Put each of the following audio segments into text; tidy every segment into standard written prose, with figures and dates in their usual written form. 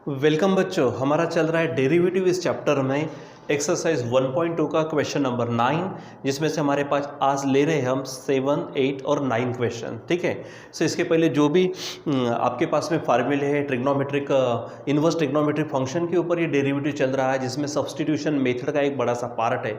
Welcome बच्चों, हमारा चल रहा है डेरिवेटिव इस चैप्टर में एक्सरसाइज 1.2 का क्वेश्चन नंबर 9, जिसमें से हमारे पास आज ले रहे हैं हम 7, 8 और 9 क्वेश्चन। ठीक है। सो इसके पहले जो भी आपके पास में फार्मूले है ट्रिग्नोमेट्रिक इन्वर्स ट्रिग्नोमेट्रिक फंक्शन के ऊपर ये डेरिवेटिव चल रहा है, जिसमें सब्सटीट्यूशन मेथड का एक बड़ा सा पार्ट है।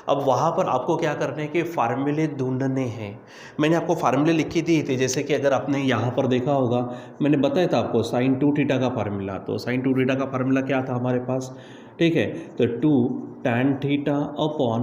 अब वहाँ पर आपको क्या करने के फार्मूले ढूंढने हैं। मैंने आपको फार्मूले लिख के दिए थे, जैसे कि अगर आपने यहाँ पर देखा होगा, मैंने बताया था आपको sin 2 थीटा का फार्मूला। तो sin 2 थीटा का फार्मूला क्या था हमारे पास? ठीक है, तो 2 tan थीटा अपॉन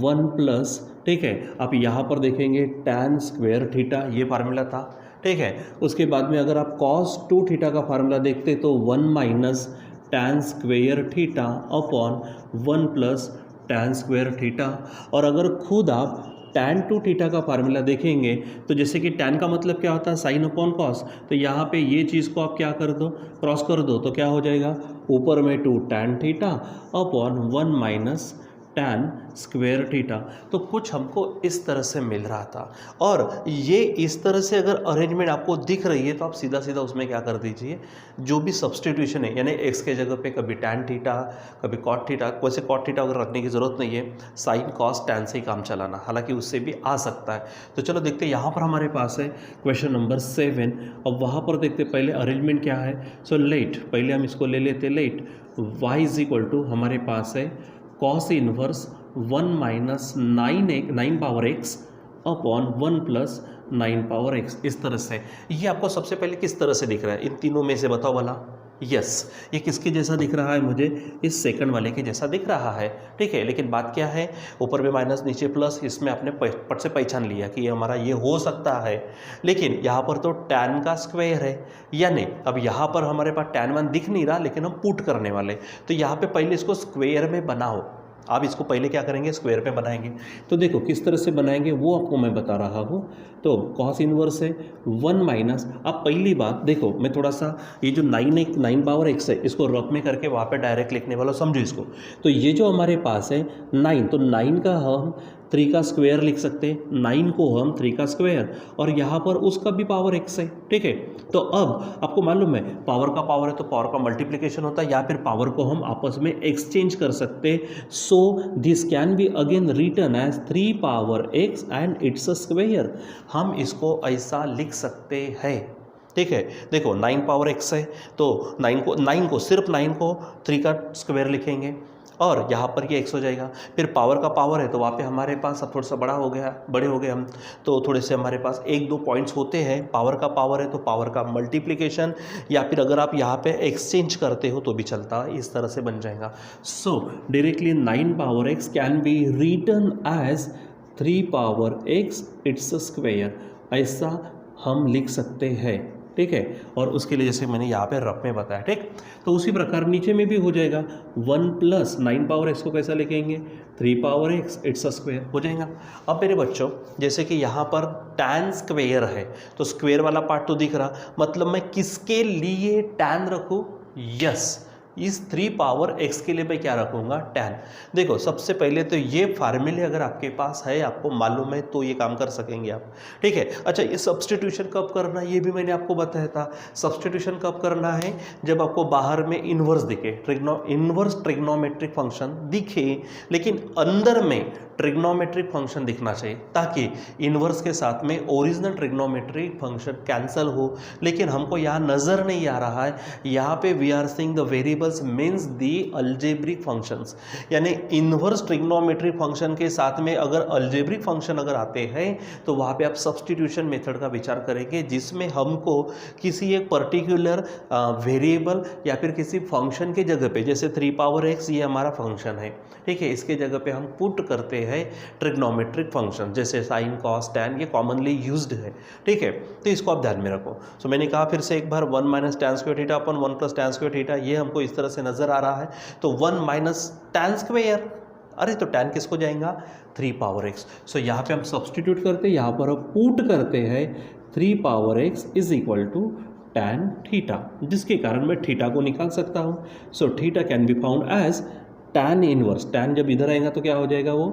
1 प्लस, ठीक है, आप यहाँ पर देखेंगे tan स्क्वायर थीटा, ये फार्मूला था। ठीक है, उसके बाद में अगर आप cos 2 थीटा का फार्मूला देखते तो 1 minus tan square theta upon 1 plus tan square theta. और अगर खुद आप tan 2 थीटा का फार्मूला देखेंगे तो जैसे कि tan का मतलब क्या होता है? Sine upon cos. तो यहाँ पे ये चीज़ को आप क्या कर दो, क्रॉस कर दो, तो क्या हो जाएगा? ऊपर में 2 tan theta upon 1 minus tan square theta. तो कुछ हमको इस तरह से मिल रहा था, और ये इस तरह से अगर अरेंजमेंट आपको दिख रही है तो आप सीधा सीधा उसमें क्या कर दीजिए, जो भी सब्सटीट्यूशन है, यानी x के जगह पे कभी tan थीटा कभी cot थीटा, वैसे cot थीटा अगर रखने की ज़रूरत नहीं है, साइन कॉस tan से ही काम चलाना, हालांकि उससे भी आ सकता है। तो चलो देखते हैं, यहाँ पर हमारे पास है क्वेश्चन नंबर 7। अब वहाँ पर देखते पहले अरेंजमेंट क्या है। सो लेट, पहले हम इसको ले लेते, let y is equal to हमारे पास है cos inverse 1 minus 9 power x upon 1 plus 9 power x। इस तरह से ये आपको सबसे पहले किस तरह से दिख रहा है इन तीनों में से? बताओ वाला। यस, ये किसके जैसा दिख रहा है मुझे? इस सेकंड वाले के जैसा दिख रहा है। ठीक है, लेकिन बात क्या है, ऊपर में माइनस नीचे प्लस, इसमें आपने पट से पहचान लिया कि ये हमारा ये हो सकता है, लेकिन यहाँ पर तो tan का स्क्वायर है, यानी अब यहाँ पर हमारे पास tan 1 दिख नहीं रहा, लेकिन हम पुट करने वाले। तो यहाँ पे पहले इसको स्क्वायर में बनाओ। आप इसको पहले क्या करेंगे? स्क्वायर पे बनाएंगे। तो देखो किस तरह से बनाएंगे वो आपको मैं बता रहा हूँ। तो कॉस इनवर्स है 1 माइनस, आप पहली बात देखो, मैं थोड़ा सा ये जो 9 पावर x है इसको रफ में करके वहाँ पे डायरेक्ट लिखने वाला, समझो इसको। तो ये जो हमारे पास है 9, तो 9 का हम 3 का स्क्वायर लिख सकते हैं, 9 को हम 3 का स्क्वायर, और यहाँ पर उसका भी पावर x है। ठीक है, तो अब आपको मालूम है पावर का पावर है तो पावर का मल्टीप्लिकेशन होता है, या फिर पावर को हम आपस में एक्सचेंज कर सकते हैं। So this can be again written as 3 power x and it's a square. हम इसको ऐसा लिख सकते हैं। ठीक है, देखो 9 पावर x है तो 9 को सिर्फ 9 को 3 का स्क्वायर लिखेंगे, और यहाँ पर ये x हो जाएगा। फिर पावर का पावर है तो वहाँ पे हमारे पास अब थोड़ा सा बड़ा हो गया, बड़े हो गए हम, तो थोड़े से हमारे पास 1-2 पॉइंट्स होते हैं। पावर का पावर है तो पावर का मल्टीप्लिकेशन, या फिर अगर आप यहाँ पे एक्सचेंज करते हो तो भी चलता, इस तरह से बन जाएगा। So directly 9 power x can be written as 3 power x it's square, ऐसा हम लिख सकते हैं। ठीक है, और उसके लिए जैसे मैंने यहाँ पे रफ में बताया, ठीक, तो उसी प्रकार नीचे में भी हो जाएगा। 1 प्लस 9 पावर x को कैसा लिखेंगे? 3 power x it's a square हो जाएगा। अब मेरे बच्चों, जैसे कि यहाँ पर tan स्क्वायर है तो स्क्वायर वाला पार्ट तो दिख रहा, मतलब मैं किसके लिए tan रखूँ? यस, इस 3 पावर x के लिए मैं क्या रखूँगा? tan। देखो सबसे पहले तो ये फार्मूले अगर आपके पास है, आपको मालूम है, तो ये काम कर सकेंगे आप। ठीक है, अच्छा ये सब्सटीट्यूशन कब करना है ये भी मैंने आपको बताया था। सब्सटीट्यूशन कब करना है? जब आपको बाहर में इन्वर्स दिखे, इन्वर्स ट्रिग्नोमेट्रिक फंक्शन दिखे, लेकिन अंदर में ट्रिग्नोमेट्रिक फंक्शन दिखना चाहिए, ताकि इन्वर्स के साथ में ओरिजिनल ट्रिग्नोमेट्रिक फंक्शन कैंसल हो। लेकिन हमको यहाँ नज़र नहीं आ रहा है, यहाँ पे we are seeing the variables means the algebraic functions, यानी इन्वर्स ट्रिग्नोमेट्रिक फंक्शन के साथ में अगर अलजेब्रिक फंक्शन अगर आते हैं तो वहाँ पे आप सब्सटीट्यूशन मेथड का विचार करेंगे, जिसमें हमको किसी एक पर्टिकुलर वेरिएबल या फिर किसी फंक्शन के जगह पे, जैसे 3 पावर x ये हमारा फंक्शन है, ठीक है, इसके जगह पे हम पुट करते हैं ट्रिग्नोमेट्रिक फंक्शन, जैसे साइन कॉस टैन, ये कॉमनली यूज्ड है। ठीक है, तो इसको आप ध्यान में रखो। सो मैंने कहा फिर से एक बार 1 माइनस टैन स्क्वायर थीटा अपन 1 प्लस टैन स्क्वायर थीटा, ये हमको इस तरह से नजर आ रहा है। तो 1 माइनस टैन स्क्वायर, अरे तो टैन किसको जाएगा? 3 पावर x। सो यहाँ पे हम सब्सटीट्यूट करते हैं, यहाँ पर हम पुट करते हैं 3 power x is equal to tan theta, जिसके कारण मैं थीटा को निकाल सकता हूँ। So theta can be found as tan inverse, tan जब इधर आएगा तो क्या हो जाएगा? वो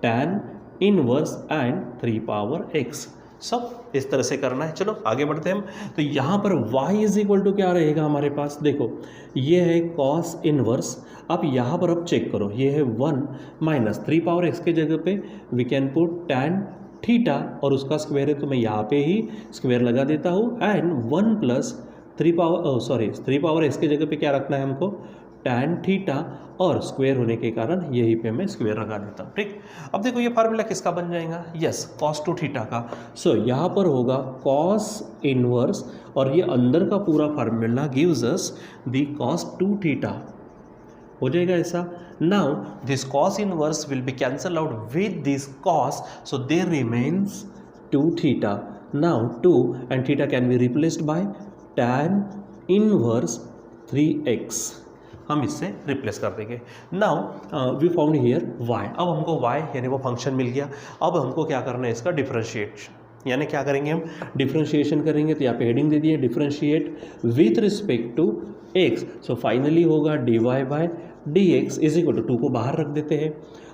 tan inverse and 3 power x। सब इस तरह से करना है। चलो आगे बढ़ते हैं हम। तो यहाँ पर y इज इक्वल टू क्या रहेगा हमारे पास, देखो ये है कॉस इनवर्स। अब यहाँ पर अब चेक करो, ये है 1 माइनस 3 पावर x के जगह पे we can put tan theta और उसका स्क्वायर है तो मैं यहाँ पे ही स्क्वायर लगा देता हूँ एंड 1 प्लस 3 पावर x के जगह पे क्या रखना है हमको, tan थीटा और स्क्वायर होने के कारण यहीं पे मैं स्क्वायर लगा देता हूँ। ठीक, अब देखो ये फार्मूला किसका बन जाएगा, यस cos 2 थीटा का। सो यहाँ पर होगा cos इनवर्स और ये अंदर का पूरा formula gives us the cos 2 theta, हो जाएगा ऐसा। Now this cos inverse will be cancel out with this cos, so there remains 2 theta. Now 2 and theta can be replaced by tan inverse 3x, हम इससे replace कर देंगे। Now we found here y, अब हमको y यानी वो function मिल गया। अब हमको क्या करना है, इसका डिफरेंशिएशन, यानी क्या करेंगे हम, डिफरेंशिएशन करेंगे। तो यहाँ पे हेडिंग दे दिए differentiate with respect to x। So finally होगा dy by dx is equal to 2 को बाहर रख देते हैं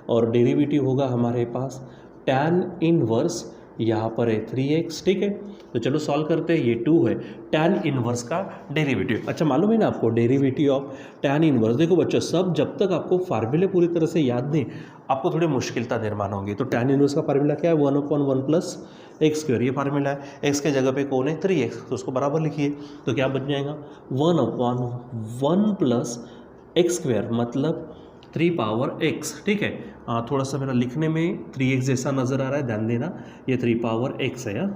और डेरिवेटिव होगा हमारे पास tan इनवर्स, यहाँ पर है 3x। ठीक है, तो चलो सॉल्व करते हैं। ये 2 है tan इनवर्स का डेरिवेटिव। अच्छा मालूम है ना आपको डेरिवेटिव ऑफ tan इनवर्स, देखो बच्चों सब जब तक आपको फार्मूले पूरी तरह से याद नहीं, आपको थोड़ी मुश्किलता निर्माण होगी। तो tan इनवर्स का फार्मूला क्या है, 1/1 प्लस एक्स स्क्वायर, ये फार्मूला है। x के जगह पे कौन है, 3x, तो उसको बराबर लिखिए। तो क्या बन जाएगा 1/1 प्लस एक्स स्क्वायर मतलब 3 पावर x। ठीक है, थोड़ा सा मेरा लिखने में 3x जैसा नज़र आ रहा है, ध्यान देना, ये 3 पावर x है।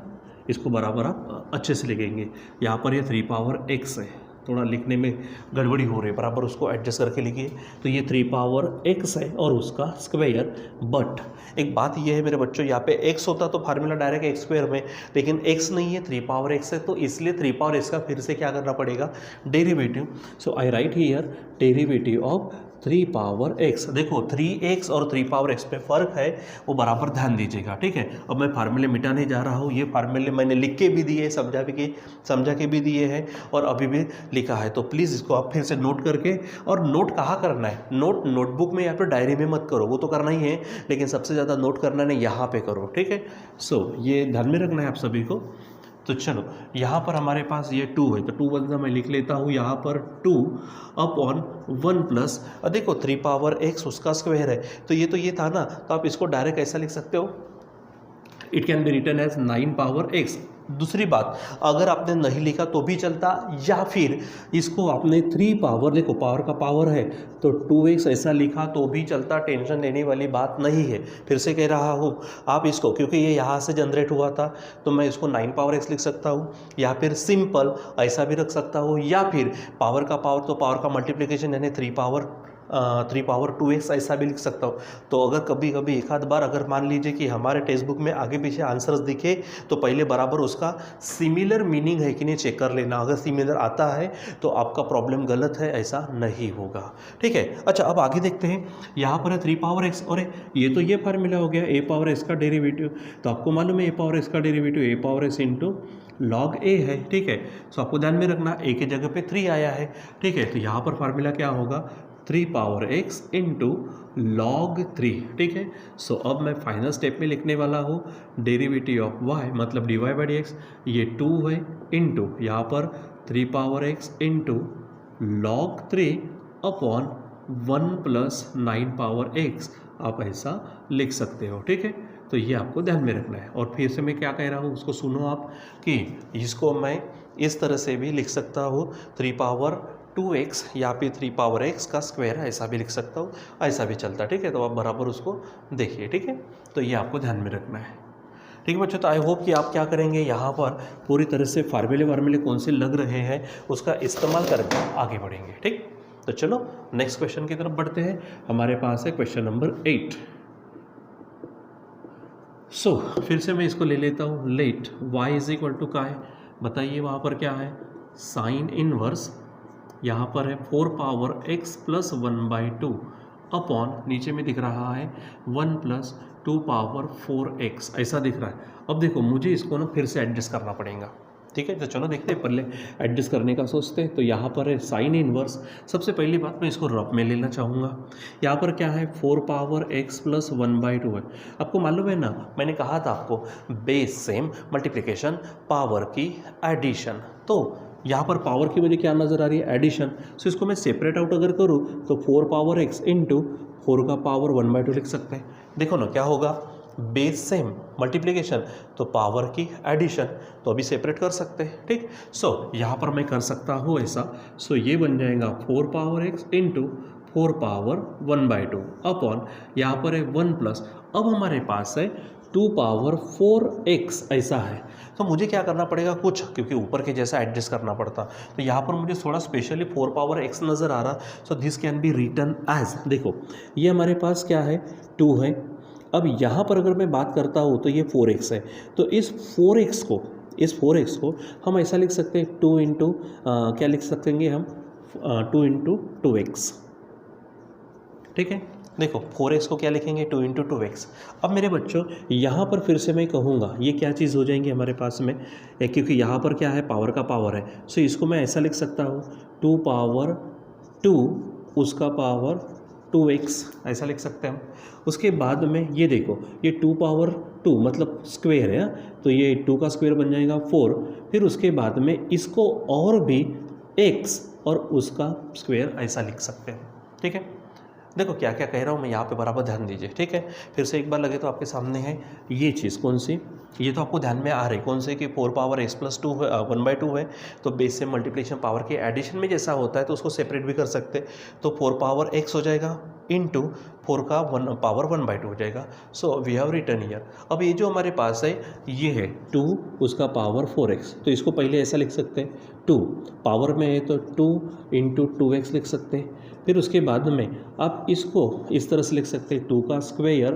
इसको बराबर आप अच्छे से लिखेंगे। यहाँ पर ये 3 पावर x है, थोड़ा लिखने में गड़बड़ी हो रही है, बराबर उसको एडजस्ट करके लिखिए। तो ये 3 पावर x है और उसका स्क्वायर। बट एक बात ये है मेरे बच्चों, यहाँ पे x होता तो फार्मूला डायरेक्ट x स्क्वायर में, लेकिन x नहीं है, 3 पावर x है, तो इसलिए 3 पावर x का फिर से क्या करना पड़ेगा, derivative. So I right here derivative of 3 power x। देखो 3x और 3 पावर x पे फ़र्क है, वो बराबर ध्यान दीजिएगा। ठीक है, अब मैं फार्मूले मिटाने जा रहा हूँ। ये फार्मूले मैंने लिख के भी दिए, समझा के भी दिए हैं और अभी भी लिखा है, तो प्लीज़ इसको आप फिर से नोट करके, और नोट कहाँ करना है, नोटबुक में या फिर डायरी में मत करो, वो तो करना ही है, लेकिन सबसे ज़्यादा नोट करना है यहाँ पे करो। ठीक है, सो ये ध्यान में रखना है आप सभी को। तो चलो यहाँ पर हमारे पास ये 2 है, तो 2 बदला मैं लिख लेता हूँ यहाँ पर 2/1 प्लस, देखो 3 पावर x उसका स्क्वायर है, तो ये था ना, तो आप इसको डायरेक्ट ऐसा लिख सकते हो, it can be written as 9 power x। दूसरी बात, अगर आपने नहीं लिखा तो भी चलता, या फिर इसको आपने 3 पावर, देखो पावर का पावर है तो 2x ऐसा लिखा तो भी चलता, टेंशन लेने वाली बात नहीं है। फिर से कह रहा हूँ, आप इसको, क्योंकि ये यहाँ से जनरेट हुआ था तो मैं इसको 9 पावर x लिख सकता हूँ, या फिर सिंपल ऐसा भी रख सकता हूँ, या फिर पावर का पावर तो पावर का मल्टीप्लिकेशन यानी 3 पावर 2x ऐसा भी लिख सकता हूँ। तो अगर कभी कभी एक आध बार अगर मान लीजिए कि हमारे टेक्स्ट बुक में आगे पीछे आंसर्स दिखे, तो पहले बराबर उसका सिमिलर मीनिंग है कि नहीं चेक कर लेना। अगर सिमिलर आता है तो आपका प्रॉब्लम गलत है, ऐसा नहीं होगा। ठीक है, अच्छा अब आगे देखते हैं। यहाँ पर है 3 पावर x, और ये तो ये फार्मूला हो गया a पावर x का डेरिवेटिव। तो आपको मालूम है a पावर x का derivative a power s into log a है। ठीक है, सो आपको ध्यान में रखना a की जगह पे 3 आया है। ठीक है, तो यहाँ पर फार्मूला क्या होगा, 3 पावर x इंटू लॉग 3। ठीक है, सो अब मैं फाइनल स्टेप में लिखने वाला हूँ डेरिवेटिव ऑफ y मतलब dy बाई dx, ये 2 है इंटू यहाँ पर 3 power x into log 3 upon 1 plus 9 power x, आप ऐसा लिख सकते हो। ठीक है, तो ये आपको ध्यान में रखना है। और फिर से मैं क्या कह रहा हूँ उसको सुनो आप, कि इसको मैं इस तरह से भी लिख सकता हूँ 3 पावर 2x या फिर 3 पावर x का स्क्वायर, ऐसा भी लिख सकता हूँ, ऐसा भी चलता है। ठीक है, तो आप बराबर उसको देखिए। ठीक है, तो ये आपको ध्यान में रखना है। ठीक है बच्चों, तो आई होप कि आप क्या करेंगे, यहाँ पर पूरी तरह से फार्मूले कौन से लग रहे हैं उसका इस्तेमाल करके आगे बढ़ेंगे। ठीक, तो चलो नेक्स्ट क्वेश्चन की तरफ बढ़ते हैं। हमारे पास है क्वेश्चन नंबर 8। सो फिर से मैं इसको ले लेता हूँ, let y is equal to का है, बताइए वहाँ पर क्या है, साइन इनवर्स, यहाँ पर है 4 पावर x प्लस 1/2 अपॉन, नीचे में दिख रहा है 1 प्लस 2 पावर 4x, ऐसा दिख रहा है। अब देखो मुझे इसको ना फिर से एडजस्ट करना पड़ेगा। ठीक है। तो चलो देखते हैं, पहले एडजस्ट करने का सोचते हैं। तो यहाँ पर है साइन इनवर्स। सबसे पहली बात मैं इसको रफ में लेना चाहूँगा। यहाँ पर क्या है 4 पावर x प्लस 1/2 है। आपको मालूम है ना, मैंने कहा था आपको बेस सेम, मल्टीप्लिकेशन, पावर की एडिशन। तो यहाँ पर पावर की वजह क्या नज़र आ रही है, एडिशन। सो इसको मैं सेपरेट आउट अगर करूँ तो 4 पावर x इंटू 4 का पावर 1/2 लिख सकते हैं। देखो ना क्या होगा, बेस सेम, मल्टीप्लिकेशन, तो पावर की एडिशन, तो अभी सेपरेट कर सकते हैं। ठीक। सो यहाँ पर मैं कर सकता हूँ ऐसा। सो ये बन जाएगा 4 power x into 4 power 1/2 upon यहाँ पर है 1 प्लस, अब हमारे पास है 2 पावर 4x ऐसा है। तो मुझे क्या करना पड़ेगा कुछ, क्योंकि ऊपर के जैसा एडजस्ट करना पड़ता, तो यहाँ पर मुझे थोड़ा स्पेशली 4 पावर x नज़र आ रहा। So this can be written as, देखो ये हमारे पास क्या है 2 है। अब यहाँ पर अगर मैं बात करता हूँ तो ये 4x है। तो इस 4x को हम ऐसा लिख सकते हैं 2 इंटू क्या लिख सकेंगे हम 2 इंटू 2x। ठीक है। देखो 4x को क्या लिखेंगे 2 इंटू 2x। अब मेरे बच्चों यहाँ पर फिर से मैं कहूँगा ये क्या चीज़ हो जाएंगी हमारे पास में, क्योंकि यहाँ पर क्या है पावर का पावर है। सो इसको मैं ऐसा लिख सकता हूँ 2 पावर 2 उसका पावर 2x ऐसा लिख सकते हैं हम। उसके बाद में ये देखो ये 2 पावर 2 मतलब स्क्वायर है, तो ये 2 का स्क्वायर बन जाएगा 4। फिर उसके बाद में इसको और भी x और उसका स्क्वायर ऐसा लिख सकते हैं। ठीक है। देखो क्या क्या कह रहा हूँ मैं यहाँ पे, बराबर ध्यान दीजिए। ठीक है। फिर से एक बार लगे तो आपके सामने है ये चीज़ कौन सी, ये तो आपको ध्यान में आ रही कौन से कि 4 पावर x प्लस 2 1/2 है। तो बेस से मल्टीप्लिकेशन पावर के एडिशन में जैसा होता है तो उसको सेपरेट भी कर सकते। तो 4 पावर x हो जाएगा इंटू 4 का 1 पावर 1/2 हो जाएगा। So we have written here. अब ये जो हमारे पास है ये है 2 उसका पावर 4x, तो इसको पहले ऐसा लिख सकते हैं 2 पावर में है तो 2 इंटू 2x लिख सकते हैं। फिर उसके बाद में आप इसको इस तरह से लिख सकते हैं 2 का स्क्वायर,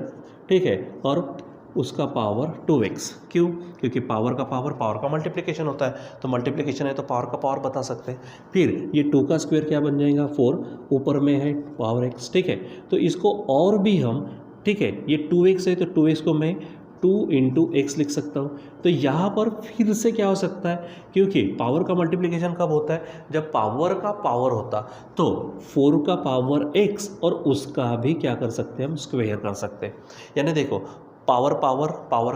ठीक है, और उसका पावर 2x। क्यों, क्योंकि पावर का मल्टीप्लिकेशन होता है, तो मल्टीप्लिकेशन है तो पावर का पावर बता सकते हैं। फिर ये 2 का स्क्वायर क्या बन जाएगा 4, ऊपर में है पावर x। ठीक है। तो इसको और भी हम, ठीक है, ये 2x है तो 2x को मैं 2 इंटू x लिख सकता हूँ। तो यहाँ पर फिर से क्या हो सकता है, क्योंकि पावर का मल्टीप्लिकेशन कब होता है, जब पावर का पावर होता, तो 4 का पावर x और उसका भी क्या कर सकते हैं हम स्क्वायर कर सकते हैं। यानी देखो पावर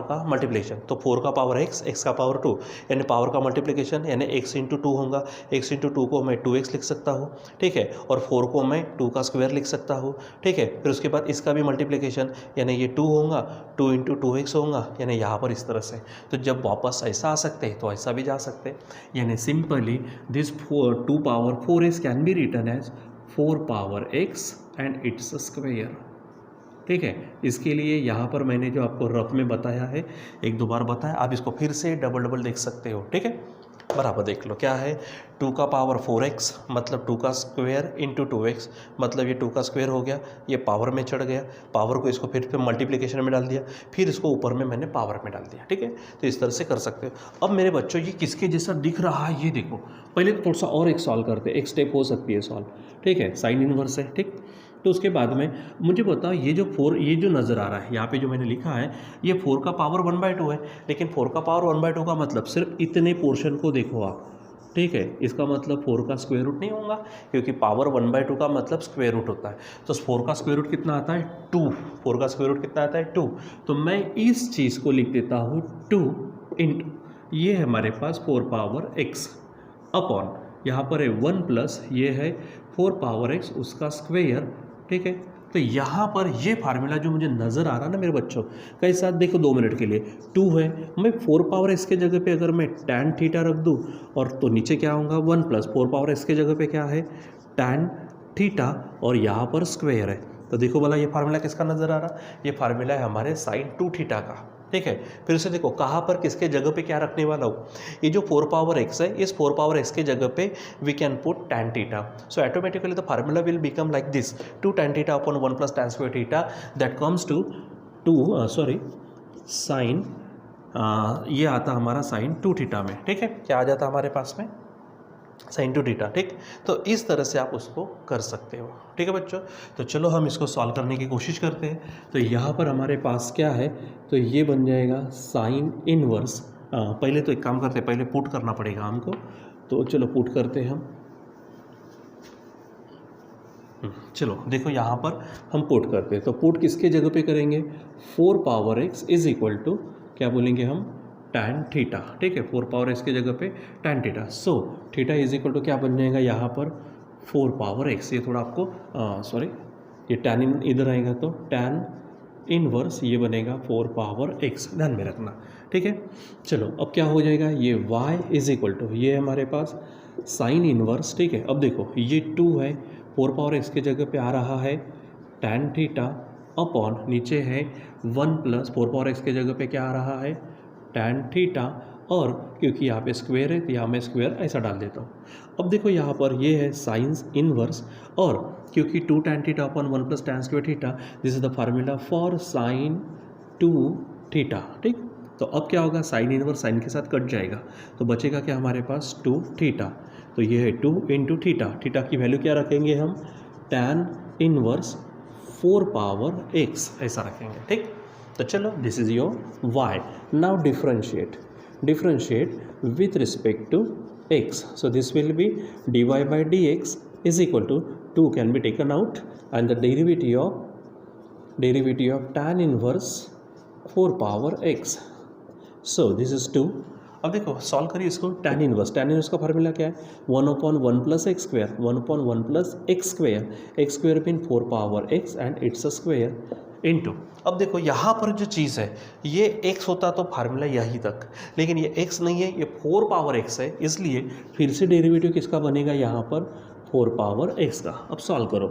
का मल्टीप्लिकेशन, तो 4 का पावर x का पावर 2, यानी पावर का मल्टीप्लिकेशन यानी x इंटू 2 होगा। x इंटू 2 को मैं 2x लिख सकता हूँ। ठीक है। और 4 को मैं 2 का स्क्वायर लिख सकता हूँ। ठीक है। फिर उसके बाद इसका भी मल्टीप्लिकेशन यानी ये 2 होगा, 2 इंटू 2x होगा, यानी यहाँ पर इस तरह से। तो जब वापस ऐसा आ सकते हैं तो ऐसा भी जा सकते हैं। यानी simply this 2 power 4x can be written as 4 power x and it's square. ठीक है। इसके लिए यहाँ पर मैंने जो आपको रफ में बताया है, एक दो बार बताया, आप इसको फिर से डबल देख सकते हो। ठीक है। बराबर देख लो क्या है 2 का पावर 4x मतलब 2 का स्क्वायर इंटू 2x, मतलब ये 2 का स्क्वायर हो गया, ये पावर में चढ़ गया, पावर को इसको फिर मल्टीप्लिकेशन में डाल दिया, फिर इसको ऊपर में मैंने पावर में डाल दिया। ठीक है। तो इस तरह से कर सकते हो। अब मेरे बच्चों ये किसके जैसा दिख रहा है ये देखो, पहले तो थोड़ा सा और एक सॉल्व करते, एक स्टेप हो सकती है सॉल्व। ठीक है। साइन इनवर्स है। ठीक। तो उसके बाद में मुझे बताओ ये जो 4 ये जो नज़र आ रहा है यहाँ पे जो मैंने लिखा है ये 4 का पावर 1/2 है, लेकिन 4 का पावर 1/2 का मतलब सिर्फ इतने पोर्शन को देखो आप। ठीक है। इसका मतलब 4 का स्क्वायर रूट नहीं होगा, क्योंकि पावर 1/2 का मतलब स्क्वायर रूट होता है। तो 4 का स्क्वायर रूट कितना आता है 2, 4 का स्क्वायर रूट कितना आता है 2। तो मैं इस चीज़ को लिख देता हूँ 2 इंटू, ये है हमारे पास 4 पावर x अपॉन यहाँ पर है 1 प्लस ये है 4 पावर x उसका स्क्वायर। ठीक है। तो यहाँ पर ये फार्मूला जो मुझे नज़र आ रहा है ना मेरे बच्चों, कई साथ देखो 2 मिनट के लिए 2 है, मैं 4 पावर x के जगह पे अगर मैं tan थीटा रख दूँ और तो नीचे क्या होगा 1 प्लस 4 पावर x के जगह पे क्या है tan थीटा और यहाँ पर स्क्वायर है। तो देखो भला ये फार्मूला किसका नज़र आ रहा, ये फार्मूला है हमारे साइन 2 थीटा का। ठीक है। फिर से देखो कहाँ पर किसके जगह पे क्या रखने वाला हो, ये जो 4 पावर x है इस 4 पावर x के जगह पे we can put tan theta. So automatically the formula will become like this 2 tan theta upon 1 plus tan square theta that comes to sine ये आता हमारा साइन 2 थीटा में। ठीक है। क्या आ जाता हमारे पास में साइन 2 थीटा। ठीक। तो इस तरह से आप उसको कर सकते हो। ठीक है बच्चों। तो चलो हम इसको सॉल्व करने की कोशिश करते हैं। तो यहाँ पर हमारे पास क्या है, तो ये बन जाएगा साइन इनवर्स पहले तो एक काम करते हैं, पहले पुट करना पड़ेगा हमको, तो चलो पुट करते हैं हम। चलो देखो यहाँ पर हम पुट करते हैं, तो पुट किसके जगह पे करेंगे, 4 power x is equal to क्या बोलेंगे हम, tan थीटा। ठीक है, 4 पावर x की जगह पे tan theta. So theta is equal to क्या बन जाएगा यहाँ पर 4 पावर x। ये थोड़ा आपको सॉरी, ये tan इन इधर आएगा तो tan इनवर्स ये बनेगा 4 पावर x, ध्यान में रखना। ठीक है, चलो अब क्या हो जाएगा, ये y इज इक्वल टू ये हमारे पास साइन इनवर्स। ठीक है, अब देखो ये 2 है, 4 पावर x की जगह पे आ रहा है tan थीटा अपॉन नीचे है 1 प्लस 4 पावर x की जगह पे क्या आ रहा है tan थीटा, और क्योंकि यहाँ पे स्क्वायर है तो यहाँ मैं स्क्वायर ऐसा डाल देता हूँ। अब देखो यहाँ पर ये है साइंस इनवर्स, और क्योंकि 2 tan theta upon 1 plus tan square theta, this is the formula for sine 2 theta. ठीक, तो अब क्या होगा, साइन इनवर्स साइन के साथ कट जाएगा, तो बचेगा क्या हमारे पास 2 थीटा। तो ये है 2 इंटू थीटा, थीटा की वैल्यू क्या रखेंगे हम, tan इनवर्स 4 पावर x ऐसा रखेंगे। ठीक, तो चलो this is your y। Now differentiate with respect to x, so this will be dy by dx is equal to 2 can be taken out, and the derivative of tan inverse 4 power x, so this is 2। अब देखो solve करिए इसको, tan inverse का formula क्या है, 1/1 plus x square, 1/1 plus x square mean 4 power x and it's a square into. अब देखो यहाँ पर जो चीज़ है ये x होता तो फार्मूला यही तक, लेकिन ये x नहीं है, ये 4 पावर x है, इसलिए फिर से डेरिवेटिव किसका बनेगा यहाँ पर 4 पावर x का। अब सॉल्व करो,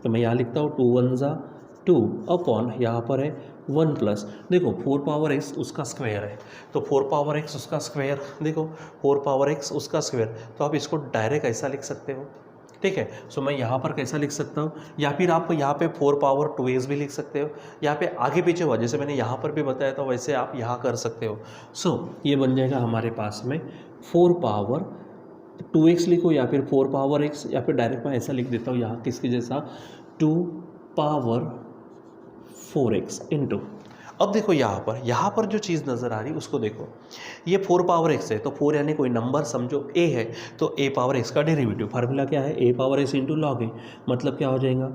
तो मैं यहाँ लिखता हूँ 2 1 जा 2 अपॉन यहाँ पर है 1 प्लस, देखो 4 पावर x उसका स्क्वायर है, तो 4 पावर x उसका स्क्वायर, देखो 4 पावर x उसका स्क्वायर, तो आप इसको डायरेक्ट ऐसा लिख सकते हो। ठीक है, सो मैं यहाँ पर कैसा लिख सकता हूँ, या फिर आप यहाँ पे 4 पावर 2x भी लिख सकते हो, यहाँ पे आगे पीछे हुआ जैसे मैंने यहाँ पर भी बताया था वैसे आप यहाँ कर सकते हो। सो ये बन जाएगा हमारे पास में 4 पावर 2x लिखो, या फिर 4 पावर x, या फिर डायरेक्ट मैं ऐसा लिख देता हूँ यहाँ किसके जैसा 2 पावर 4x इंटू। अब देखो यहाँ पर जो चीज़ नज़र आ रही है उसको देखो, ये 4 पावर x है, तो 4 यानी कोई नंबर समझो a है, तो a पावर x का डेरिवेटिव फार्मूला क्या है, a power x into log A, मतलब क्या हो जाएगा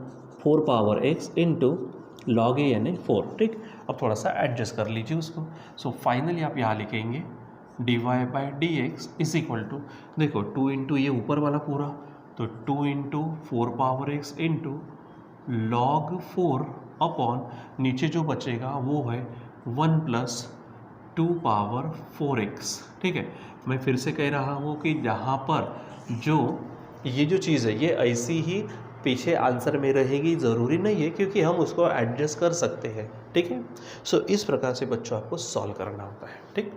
4 power x into log A यानी 4। ठीक, अब थोड़ा सा एडजस्ट कर लीजिए उसको। सो फाइनली आप यहाँ लिखेंगे dy by D X is equal to, देखो 2 इंटू ये ऊपर वाला पूरा, तो 2 into 4 power x into log 4 upon नीचे जो बचेगा वो है 1 प्लस 2 पावर 4x। ठीक है, मैं फिर से कह रहा हूँ कि यहाँ पर जो ये जो चीज़ है ये ऐसी ही पीछे आंसर में रहेगी, ज़रूरी नहीं है, क्योंकि हम उसको एडजस्ट कर सकते हैं। ठीक है, सो इस प्रकार से बच्चों आपको सॉल्व करना होता है। ठीक,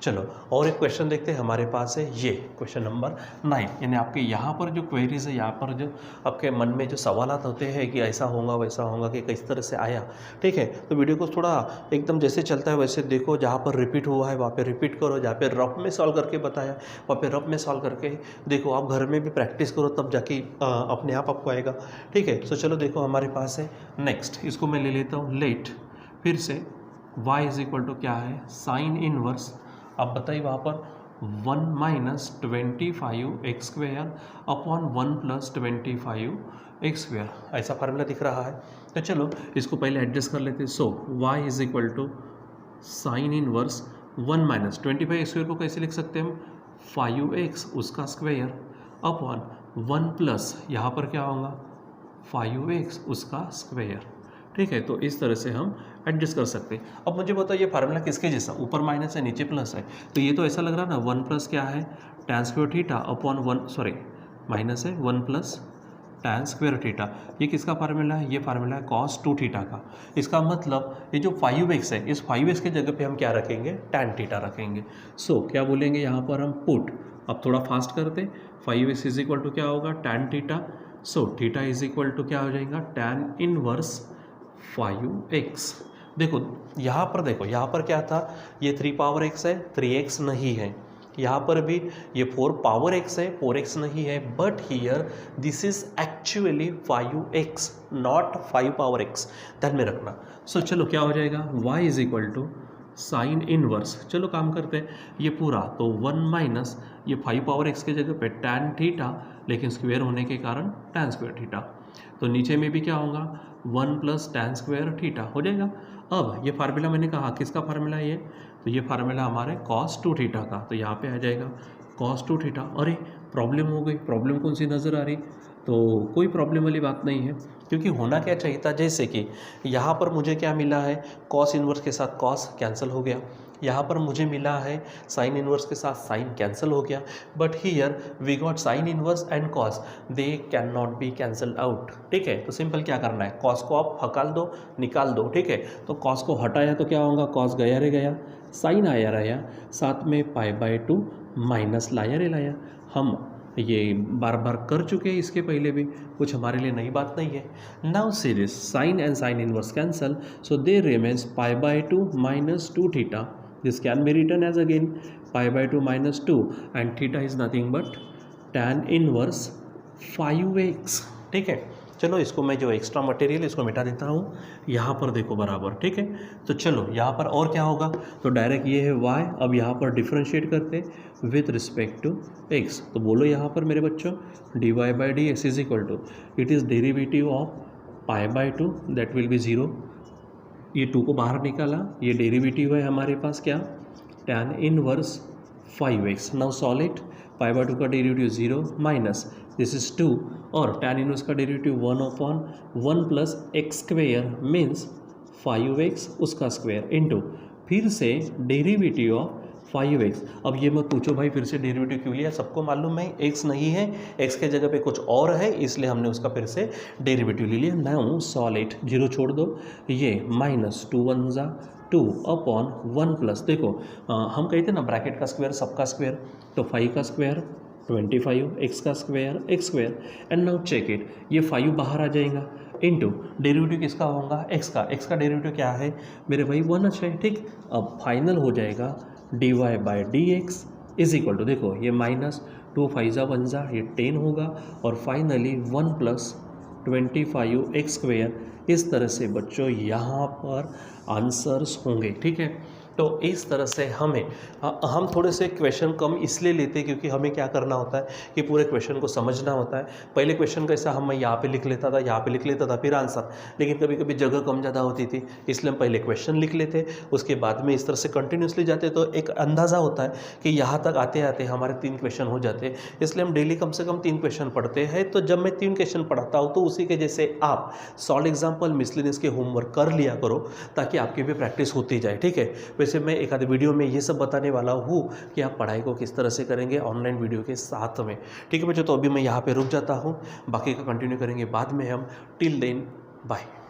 चलो और एक क्वेश्चन देखते हैं, हमारे पास है ये क्वेश्चन नंबर 9, यानी आपके यहाँ पर जो क्वेरीज है, यहाँ पर जो आपके मन में जो सवालात होते हैं कि ऐसा होगा वैसा होगा कि किस तरह से आया। ठीक है, तो वीडियो को थोड़ा एकदम जैसे चलता है वैसे देखो, जहाँ पर रिपीट हुआ है वहाँ पे रिपीट करो, जहाँ पे रफ में सॉल्व करके बताया वहाँ पे रफ में सॉल्व करके देखो, आप घर में भी प्रैक्टिस करो तब जाके अपने आप आपको आएगा। ठीक है, तो चलो देखो हमारे पास है नेक्स्ट, इसको मैं ले लेता हूँ लेट, फिर से y इज इक्वल टू क्या है साइन इनवर्स, अब बताइए वहाँ पर 1 minus 25 x square upon 1 plus 25 x square, ऐसा फार्मूला दिख रहा है। तो चलो इसको पहले एडजस्ट कर लेते हैं। So y is equal to sine inverse 1 minus 25 x square को कैसे लिख सकते हैं हम, 5x उसका स्क्वायर अपॉन 1 प्लस यहाँ पर क्या होगा 5x उसका स्क्वायर। ठीक है, तो इस तरह से हम एडजस्ट कर सकते हैं। अब मुझे बताओ ये फार्मूला किसके जैसा, ऊपर माइनस है नीचे प्लस है, तो ये तो ऐसा लग रहा है ना 1 प्लस क्या है tan square theta upon 1 sorry minus है 1 प्लस tan स्क्वायर थीटा, ये किसका फार्मूला है, ये फार्मूला है cos 2 थीटा का। इसका मतलब ये जो 5x है, इस 5x के जगह पे हम क्या रखेंगे tan थीटा रखेंगे। सो क्या बोलेंगे यहाँ पर हम पुट, अब थोड़ा फास्ट करते, 5x इज इक्वल टू क्या होगा tan theta, so theta is equal to क्या हो जाएगा tan इनवर्स 5x। देखो यहाँ पर देखो, यहाँ पर क्या था, ये 3 पावर x है 3x नहीं है, यहाँ पर भी ये 4 पावर x है 4x नहीं है, but here this is actually 5x not 5 power x, ध्यान में रखना। सो चलो क्या हो जाएगा y is equal to sine inverse, चलो काम करते हैं ये पूरा, तो 1 माइनस ये 5 पावर x के जगह पे tan थीटा, लेकिन स्क्वायर होने के कारण tan स्क्वायर थीटा, तो नीचे में भी क्या होगा 1 प्लस tan स्क्वायर थीटा हो जाएगा। अब ये फार्मूला मैंने कहा किसका फार्मूला है ये, तो ये फार्मूला हमारे cos 2 थीटा का, तो यहाँ पे आ जाएगा cos 2 थीटा। अरे प्रॉब्लम हो गई, प्रॉब्लम कौन सी नज़र आ रही, तो कोई प्रॉब्लम वाली बात नहीं है, क्योंकि होना क्या चाहिए था, जैसे कि यहाँ पर मुझे क्या मिला है, कॉस इन्वर्स के साथ कॉस कैंसिल हो गया, यहाँ पर मुझे मिला है साइन इन्वर्स के साथ साइन कैंसिल हो गया, but here we got sine inverse and cos, they can not be cancel out. ठीक है, तो सिंपल क्या करना है, कॉस को आप हकाल दो, निकाल दो। ठीक है, तो कॉस को हटाया तो क्या होगा, कॉस गया रे गया, साइन आया रहा, साथ में π/2 माइनस लाया रे लाया। हम ये बार बार कर चुके हैं इसके पहले भी, कुछ हमारे लिए नई बात नहीं है। Now series sine and sine inverse cancel, so they remains π/2 minus 2 theta, this can be written as again π/2 minus 2 and theta is nothing but tan inverse 5x। ठीक है, चलो इसको मैं जो एक्स्ट्रा मटेरियल इसको मिटा देता हूँ, यहाँ पर देखो बराबर। ठीक है, तो चलो यहाँ पर और क्या होगा, तो डायरेक्ट ये है y, अब यहाँ पर डिफ्रेंशिएट करते विथ रिस्पेक्ट टू x, तो बोलो यहाँ पर मेरे बच्चों dy/dx is equal to, it is derivative of π/2 that will be 0, ये 2 को बाहर निकाला, ये डेरिवेटिव है हमारे पास क्या, tan inverse 5x। Now solid π/2 का डेरिवेटिव 0 माइनस दिस इज 2 और tan इनवर्स का derivative 1/1 plus x square means 5x उसका स्क्वायर इनटू फिर से डेरिवेटिव ऑफ 5x। अब ये मत पूछो भाई फिर से डेरिवेटिव क्यों लिया, सबको मालूम है x नहीं है, x के जगह पे कुछ और है, इसलिए हमने उसका फिर से डेरिवेटिव ले लिया। नाउ सॉलिड 0 छोड़ दो, ये माइनस 2 1 जा 2 अपॉन 1 प्लस, देखो हम कहते ना ब्रैकेट का स्क्वायर सबका स्क्वायर, तो 5 का स्क्वायर 25, x का square x square, and now check it, ये 5 बाहर आ जाएगा इनटू डेरिवेटिव किसका होगा, x का डेरिवेटिव क्या है मेरे भाई 1 है। ठीक, अब फाइनल हो जाएगा dy/dx इज इक्वल टू, देखो ये माइनस 2 5 जा 1 जा, ये 10 होगा और फाइनली 1 प्लस 25x स्क्वायर। इस तरह से बच्चों यहाँ पर आंसर्स होंगे। ठीक है, तो इस तरह से हम थोड़े से क्वेश्चन कम इसलिए लेते हैं क्योंकि हमें क्या करना होता है कि पूरे क्वेश्चन को समझना होता है। पहले क्वेश्चन कैसा हम यहाँ पे लिख लेता था, यहाँ पे लिख लेता था फिर आंसर, लेकिन कभी कभी जगह कम ज़्यादा होती थी, इसलिए हम पहले क्वेश्चन लिख लेते, उसके बाद में इस तरह से कंटिन्यूसली जाते, तो एक अंदाज़ा होता है कि यहाँ तक आते आते हमारे 3 क्वेश्चन हो जाते, इसलिए हम डेली कम से कम 3 क्वेश्चन पढ़ते हैं। तो जब मैं 3 क्वेश्चन पढ़ाता हूँ तो उसी के जैसे आप सॉल्व एग्जाम्पल मिसलेनियस के होमवर्क कर लिया करो ताकि आपकी भी प्रैक्टिस होती जाए। ठीक है, वैसे मैं एक आधे वीडियो में ये सब बताने वाला हूँ कि आप पढ़ाई को किस तरह से करेंगे ऑनलाइन वीडियो के साथ में। ठीक है बच्चों, तो अभी मैं यहाँ पे रुक जाता हूँ, बाकी का कंटिन्यू करेंगे बाद में हम। Till then bye.